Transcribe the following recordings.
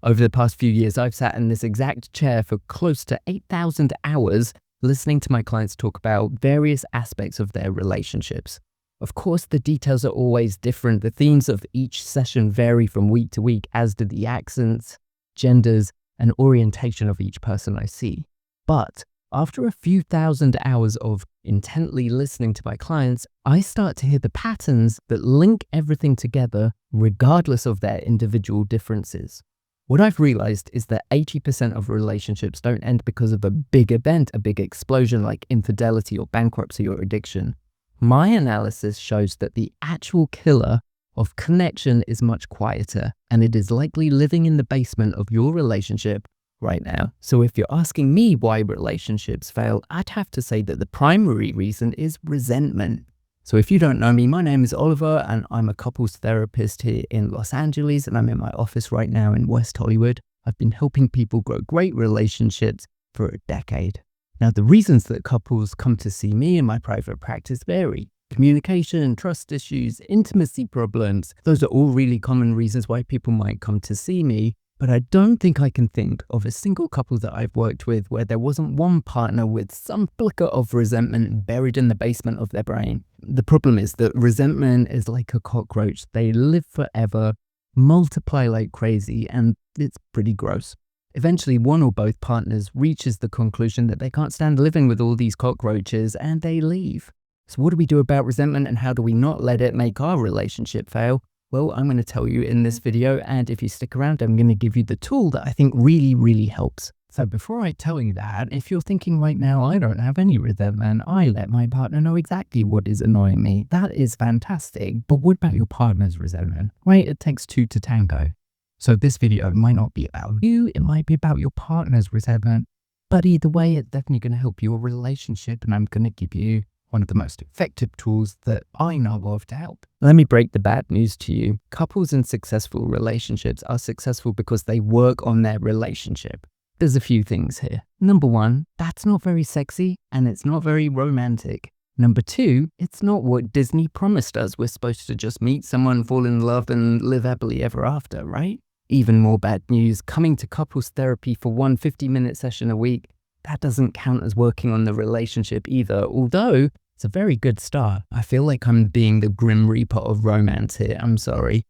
Over the past few years, I've sat in this exact chair for close to 8,000 hours listening to my clients talk about various aspects of their relationships. Of course, the details are always different. The themes of each session vary from week to week, as do the accents, genders, and orientation of each person I see. But after a few thousand hours of intently listening to my clients, I start to hear the patterns that link everything together regardless of their individual differences. What I've realized is that 80% of relationships don't end because of a big event, a big explosion like infidelity or bankruptcy or addiction. My analysis shows that the actual killer of connection is much quieter, and it is likely living in the basement of your relationship right now. So if you're asking me why relationships fail, I'd have to say that the primary reason is resentment. So if you don't know me, my name is Oliver and I'm a couples therapist here in Los Angeles, and I'm in my office right now in West Hollywood. I've been helping people grow great relationships for a decade. Now, the reasons that couples come to see me in my private practice vary. Communication, trust issues, intimacy problems. Those are all really common reasons why people might come to see me. But I don't think I can think of a single couple that I've worked with where there wasn't one partner with some flicker of resentment buried in the basement of their brain. The problem is that resentment is like a cockroach. They live forever, multiply like crazy, and it's pretty gross. Eventually, one or both partners reaches the conclusion that they can't stand living with all these cockroaches and they leave. So what do we do about resentment, and how do we not let it make our relationship fail? Well, I'm going to tell you in this video, and if you stick around, I'm going to give you the tool that I think really helps. So before I tell you that, if you're thinking right now, I don't have any resentment, I let my partner know exactly what is annoying me, that is fantastic. But what about your partner's resentment? Right? It takes two to tango. So this video might not be about you, it might be about your partner's resentment, but either way, it's definitely going to help your relationship, and I'm going to give you one of the most effective tools that I know of to help. Let me break the bad news to you. Couples in successful relationships are successful because they work on their relationship. There's a few things here. Number one, that's not very sexy and it's not very romantic. Number two, it's not what Disney promised us. We're supposed to just meet someone, fall in love, and live happily ever after, right? Even more bad news, coming to couples therapy for one 50-minute session a week, that doesn't count as working on the relationship either, although it's a very good start. I feel like I'm being the grim reaper of romance here, I'm sorry.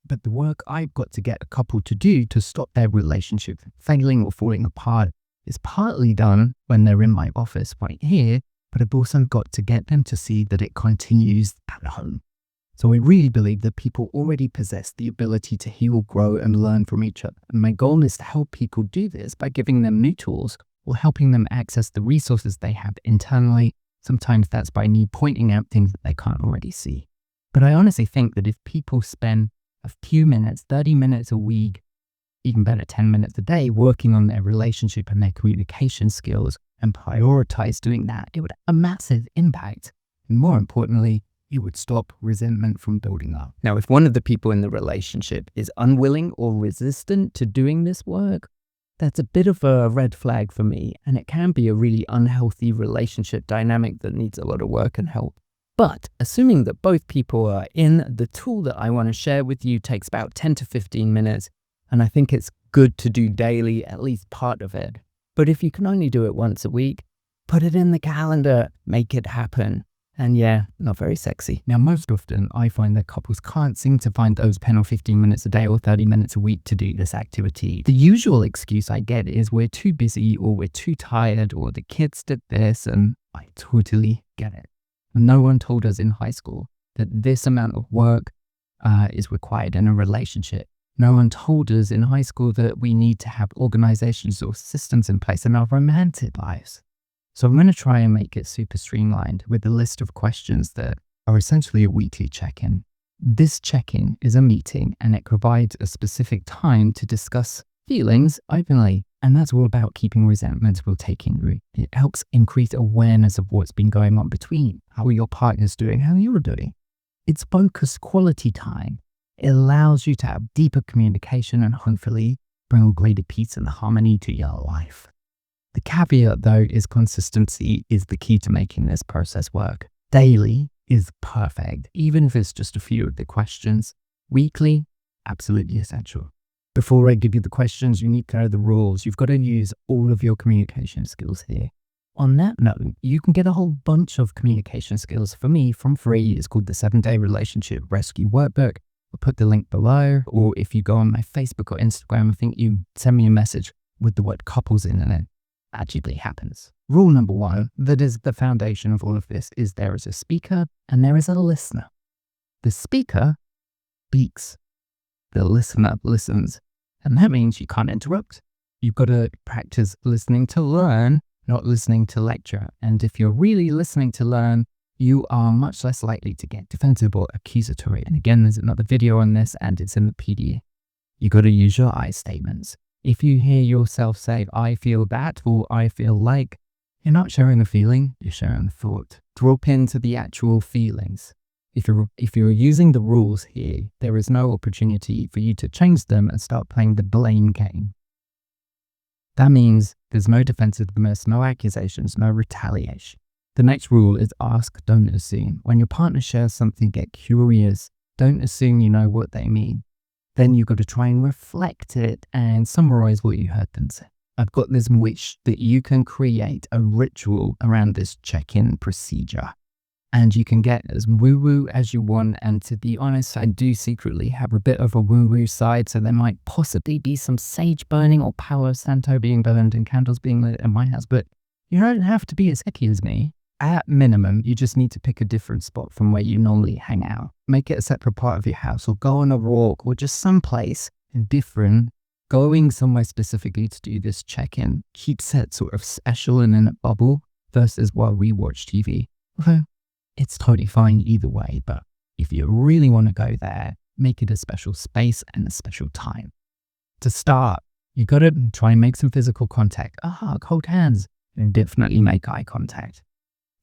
But the work I've got to get a couple to do to stop their relationship failing or falling apart is partly done when they're in my office right here, but I've also got to get them to see that it continues at home. So I really believe that people already possess the ability to heal, grow, and learn from each other. And my goal is to help people do this by giving them new tools or helping them access the resources they have internally. Sometimes that's by me pointing out things that they can't already see. But I honestly think that if people spend a few minutes, 30 minutes a week, even better 10 minutes a day, working on their relationship and their communication skills and prioritize doing that, it would have a massive impact. And more importantly, it would stop resentment from building up. Now, if one of the people in the relationship is unwilling or resistant to doing this work, that's a bit of a red flag for me, and it can be a really unhealthy relationship dynamic that needs a lot of work and help. But assuming that both people are in, the tool that I want to share with you takes about 10 to 15 minutes, and I think it's good to do daily, at least part of it. But if you can only do it once a week, put it in the calendar, make it happen. And yeah, not very sexy. Now, most often I find that couples can't seem to find those 10 or 15 minutes a day or 30 minutes a week to do this activity. The usual excuse I get is we're too busy, or we're too tired, or the kids did this, and I totally get it. No one told us in high school that this amount of work is required in a relationship. No one told us in high school that we need to have organizations or systems in place in our romantic lives. So I'm going to try and make it super streamlined with a list of questions that are essentially a weekly check-in. This check-in is a meeting, and it provides a specific time to discuss feelings openly. And that's all about keeping resentments from taking root. It helps increase awareness of what's been going on between, how your partner's doing, how you're doing. It's focused quality time. It allows you to have deeper communication and hopefully bring greater peace and harmony to your life. The caveat, though, is consistency is the key to making this process work. Daily is perfect, even if it's just a few of the questions. Weekly, absolutely essential. Before I give you the questions, you need to know the rules. You've got to use all of your communication skills here. On that note, you can get a whole bunch of communication skills for me from free. It's called the 7-Day Relationship Rescue Workbook. I'll put the link below. Or if you go on my Facebook or Instagram, I think you send me a message with the word couples in it. Magically happens. Rule number 1, that is the foundation of all of this, is there is a speaker and there is a listener. The speaker speaks. The listener listens. And that means you can't interrupt. You've got to practice listening to learn, not listening to lecture. And if you're really listening to learn, you are much less likely to get defensive or accusatory. And again, there's another video on this and it's in the PDF. You got to use your I statements. If you hear yourself say, I feel that, or I feel like, you're not sharing the feeling, you're sharing the thought. Drop into the actual feelings. If you're using the rules here, there is no opportunity for you to change them and start playing the blame game. That means there's no defensiveness, no accusations, no retaliation. The next rule is ask, don't assume. When your partner shares something, get curious. Don't assume you know what they mean. Then you've got to try and reflect it and summarize what you heard them say. I've got this wish that you can create a ritual around this check-in procedure. And you can get as woo-woo as you want. And to be honest, I do secretly have a bit of a woo-woo side. So there might possibly be some sage burning or Palo Santo being burned and candles being lit in my house. But you don't have to be as hicky as me. At minimum, you just need to pick a different spot from where you normally hang out. Make it a separate part of your house, or go on a walk, or just someplace different. Going somewhere specifically to do this check-in keeps it sort of special and in a bubble versus while we watch TV. Okay. It's totally fine either way, but if you really want to go there, make it a special space and a special time. To start, you got to try and make some physical contact. Cold hands, and definitely make eye contact.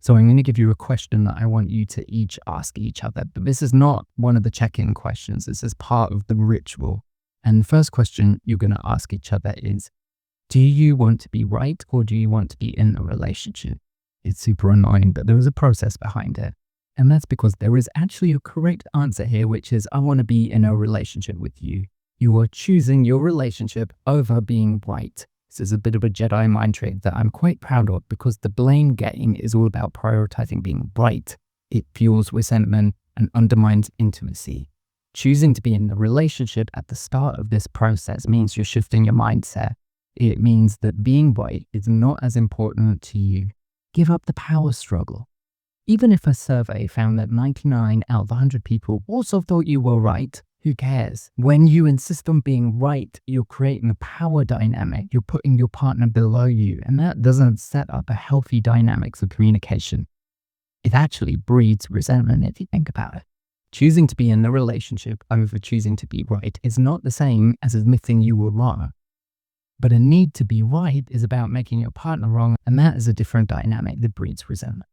So I'm going to give you a question that I want you to each ask each other, but this is not one of the check-in questions. This is part of the ritual. And the first question you're going to ask each other is, do you want to be right or do you want to be in a relationship? It's super annoying, but there is a process behind it. And that's because there is actually a correct answer here, which is, I want to be in a relationship with you. You are choosing your relationship over being right. This is a bit of a Jedi mind trick that I'm quite proud of, because the blame game is all about prioritizing being right. It fuels resentment and undermines intimacy. Choosing to be in a relationship at the start of this process means you're shifting your mindset. It means that being right is not as important to you. Give up the power struggle. Even if a survey found that 99 out of 100 people also thought you were right, who cares? When you insist on being right, you're creating a power dynamic. You're putting your partner below you, and that doesn't set up a healthy dynamics of communication. It actually breeds resentment if you think about it. Choosing to be in the relationship over choosing to be right is not the same as admitting you were wrong. But a need to be right is about making your partner wrong, and that is a different dynamic that breeds resentment.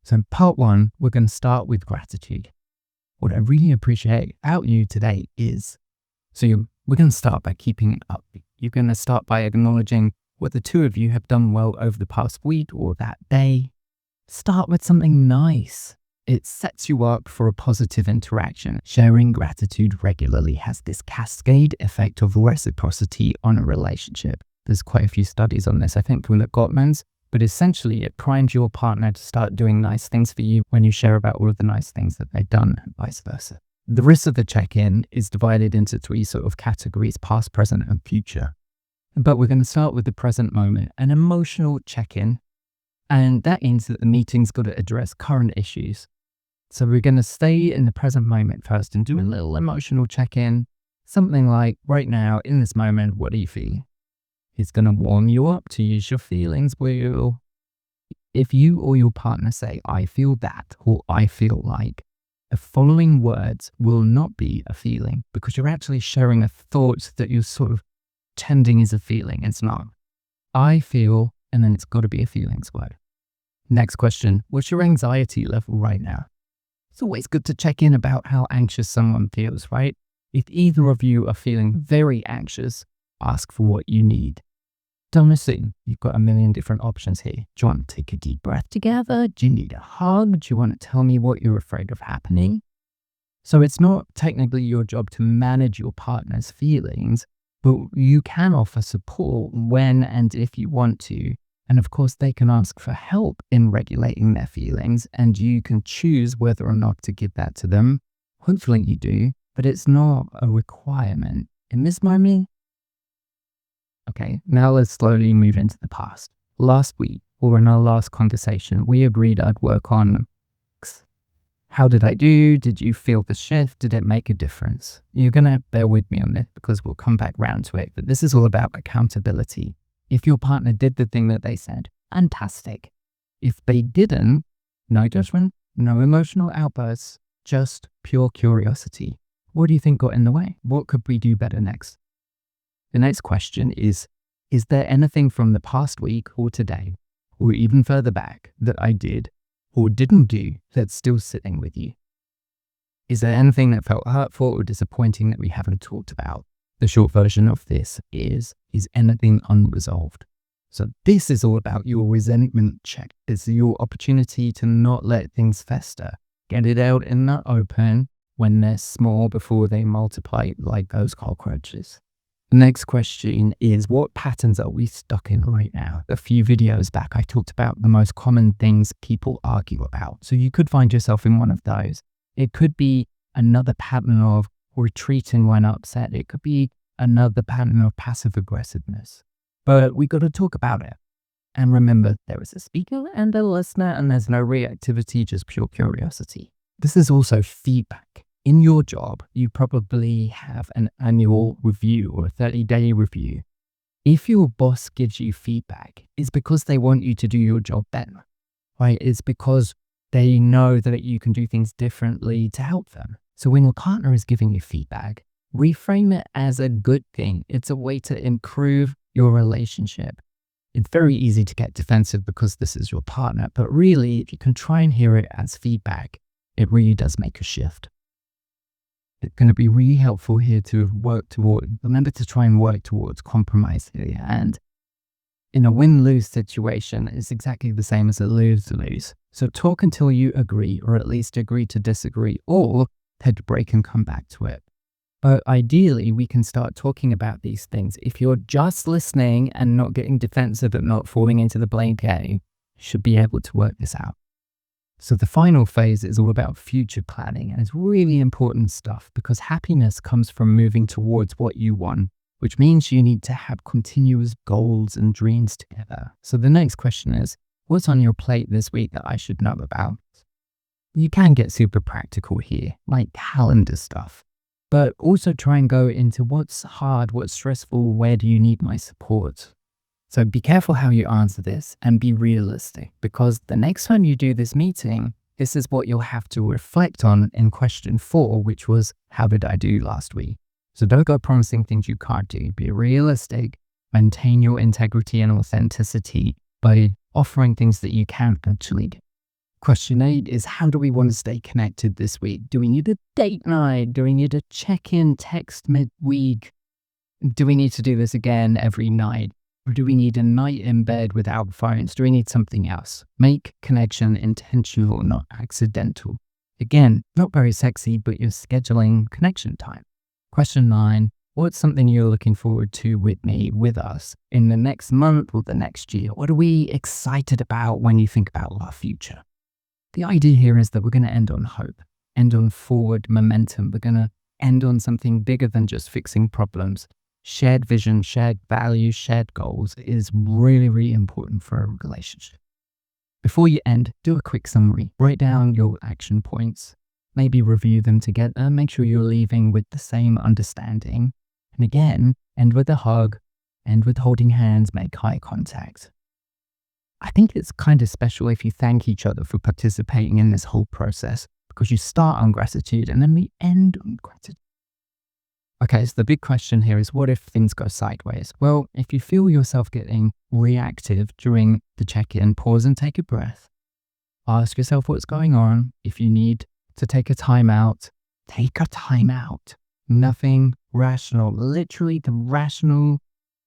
So in part 1, we're going to start with gratitude. What I really appreciate about you today is, we're going to start by keeping it up. You're going to start by acknowledging what the two of you have done well over the past week or that day. Start with something nice. It sets you up for a positive interaction. Sharing gratitude regularly has this cascade effect of reciprocity on a relationship. There's quite a few studies on this, I think, from the Gottmans, but essentially it primes your partner to start doing nice things for you when you share about all of the nice things that they've done, and vice versa. The rest of the check-in is divided into 3 sort of categories: past, present, and future. But we're going to start with the present moment, an emotional check-in. And that means that the meeting's got to address current issues. So we're going to stay in the present moment first and do a little emotional check-in. Something like, right now, in this moment, what do you feel? It's going to warm you up to use your feelings wheel. If you or your partner say, I feel that, or I feel like, the following words will not be a feeling, because you're actually sharing a thought that you're sort of tending as a feeling. It's not. I feel, and then it's got to be a feelings word. Next question, what's your anxiety level right now? It's always good to check in about how anxious someone feels, right? If either of you are feeling very anxious, ask for what you need. Don't assume. You've got a million different options here. Do you want to take a deep breath together? Do you need a hug? Do you want to tell me what you're afraid of happening? So it's not technically your job to manage your partner's feelings. But you can offer support when and if you want to. And of course, they can ask for help in regulating their feelings, and you can choose whether or not to give that to them. Hopefully you do, but it's not a requirement. In this moment, okay, now let's slowly move into the past. Last week, or in our last conversation, we agreed I'd work on X. How did I do? Did you feel the shift? Did it make a difference? You're going to bear with me on this because we'll come back round to it. But this is all about accountability. If your partner did the thing that they said, fantastic. If they didn't, no judgment, no emotional outbursts, just pure curiosity. What do you think got in the way? What could we do better next? The next question is there anything from the past week or today, or even further back, that I did or didn't do that's still sitting with you? Is there anything that felt hurtful or disappointing that we haven't talked about? The short version of this is anything unresolved? So this is all about your resentment check. It's your opportunity to not let things fester. Get it out in the open when they're small before they multiply like those cockroaches. The next question is, what patterns are we stuck in right now? A few videos back, I talked about the most common things people argue about. So you could find yourself in one of those. It could be another pattern of retreating when upset. It could be another pattern of passive aggressiveness. But we got to talk about it. And remember, there is a speaker and a listener, and there's no reactivity, just pure curiosity. This is also feedback. In your job, you probably have an annual review or a 30-day review. If your boss gives you feedback, it's because they want you to do your job better, right? It's because they know that you can do things differently to help them. So when your partner is giving you feedback, reframe it as a good thing. It's a way to improve your relationship. It's very easy to get defensive because this is your partner, but really, if you can try and hear it as feedback, it really does make a shift. It's going to be really helpful here to remember to try and work towards compromise here. And in a win-lose situation, it's exactly the same as a lose-lose. So talk until you agree, or at least agree to disagree, or take a break and come back to it. But ideally, we can start talking about these things. If you're just listening and not getting defensive and not falling into the blame game, you should be able to work this out. So the final phase is all about future planning, and it's really important stuff because happiness comes from moving towards what you want, which means you need to have continuous goals and dreams together. So the next question is, what's on your plate this week that I should know about? You can get super practical here, like calendar stuff, but also try and go into what's hard, what's stressful, where do you need my support? So be careful how you answer this and be realistic, because the next time you do this meeting, this is what you'll have to reflect on in question 4, which was, how did I do last week? So don't go promising things you can't do. Be realistic, maintain your integrity and authenticity by offering things that you can actually do. Question 8 is, how do we want to stay connected this week? Do we need a date night? Do we need a check-in text midweek? Do we need to do this again every night? Or do we need a night in bed without phones? Do we need something else? Make connection intentional, not accidental. Again, not very sexy, but you're scheduling connection time. Question 9, what's something you're looking forward to with me, with us, in the next month or the next year? What are we excited about when you think about our future? The idea here is that we're going to end on hope, end on forward momentum. We're going to end on something bigger than just fixing problems. Shared vision, shared values, shared goals is really, really important for a relationship. Before you end, do a quick summary. Write down your action points. Maybe review them together. Make sure you're leaving with the same understanding. And again, end with a hug, end with holding hands, make eye contact. I think it's kind of special if you thank each other for participating in this whole process, because you start on gratitude and then we end on gratitude. Okay, so the big question here is, what if things go sideways? Well, if you feel yourself getting reactive during the check-in, pause and take a breath. Ask yourself what's going on. If you need to take a time out, take a time out. Nothing rational. Literally, the rational,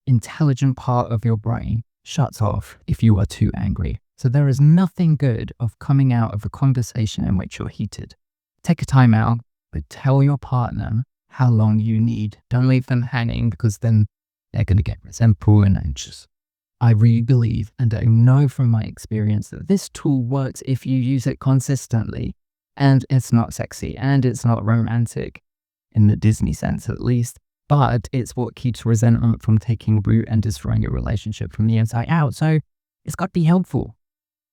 intelligent part of your brain shuts off if you are too angry. So there is nothing good of coming out of a conversation in which you're heated. Take a time out, but tell your partner how long you need. Don't leave them hanging because then they're going to get resentful and anxious. I really believe and I know from my experience that this tool works if you use it consistently. And it's not sexy and it's not romantic in the Disney sense, at least, but it's what keeps resentment from taking root and destroying your relationship from the inside out. So it's got to be helpful.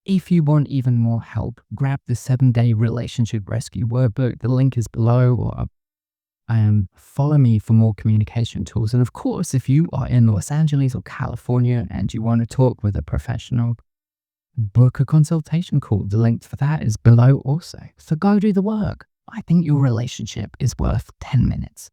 If you want even more help, grab the 7-day relationship rescue workbook. The link is below, or follow me for more communication tools. And of course, if you are in Los Angeles or California and you want to talk with a professional, book a consultation call. The link for that is below also. So go do the work. I think your relationship is worth 10 minutes.